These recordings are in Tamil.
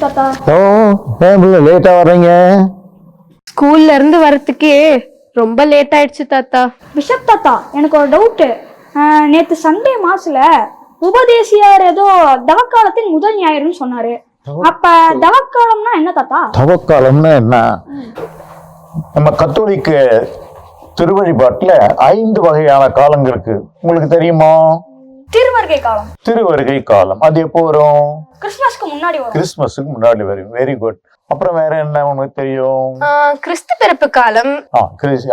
பிஷப் தாத்தா. ஓ, ஏன் லேட்டா வர்றீங்க? ஸ்கூல்ல இருந்து வரதுக்கே ரொம்ப லேட் ஆயிடுச்சு தாத்தா. பிஷப் தாத்தா, எனக்கு ஒரு டவுட்டு. நேத்து சண்டே மாஸ்ல உபதேசியார் ஏதோ தவக்காலத்தின் முதல் ஞாயிறுன்னு சொன்னாரு. அப்ப தவக்காலம்னா என்ன தாத்தா? தவக்காலம்னா என்ன? நம்ம கத்தோலிக்க திருவழிபாட்டுல 5 வகையான காலங்கள் இருக்கு. உங்களுக்கு தெரியுமா? திருவருகை காலம். திருவருகை காலம் அது எப்போ வரும்? கிறிஸ்துமஸ்க்கு முன்னாடி வரும். கிறிஸ்துமஸுக்கு முன்னாடி வரும். Very good. அப்புறம் வேற என்ன உனக்கு தெரியும்? கிறிஸ்து பிறப்பு காலம்.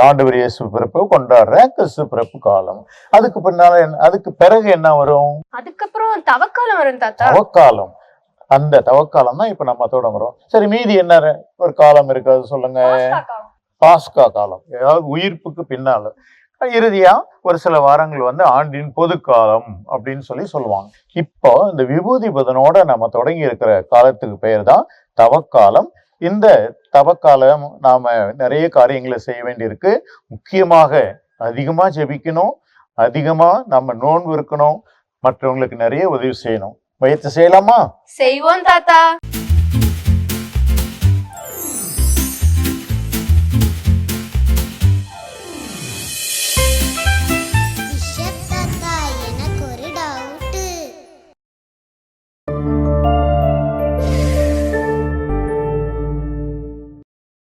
ஆண்டவர் இயேசு பிறப்பு கொண்டாடுற கிறிஸ்து பிறப்பு காலம். அதுக்கு பின்னால அதுக்கு பிறகு என்ன வரும்? அதுக்கப்புறம் தவக்காலம் வரும் தாத்தா. தவக்காலம். அந்த தவக்காலம் தான் இப்ப நம்ம தொடங்குறோம். சரி, மீதி என்ன ஒரு காலம் இருக்கு, அது சொல்லுங்க. பாஸ்கா காலம், ஏதாவது உயிர்ப்புக்கு பின்னால. இறுதியா ஒரு சில வாரங்கள் வந்து ஆண்டின் பொதுக்காலம் அப்படின்னு சொல்லுவாங்க. இப்போ இந்த விபூதி புதனோட நம்ம தொடங்கி இருக்கிற காலத்துக்கு பெயர் தான் தவக்காலம். இந்த தவக்காலம் நாம நிறைய காரியங்களை செய்ய வேண்டியிருக்கு. முக்கியமாக அதிகமா ஜெபிக்கணும், அதிகமா நம்ம நோன்பு இருக்கணும், மற்றவங்களுக்கு நிறைய உதவி செய்யணும். முயற்சி செய்யலாமா? செய்வோம் தாத்தா.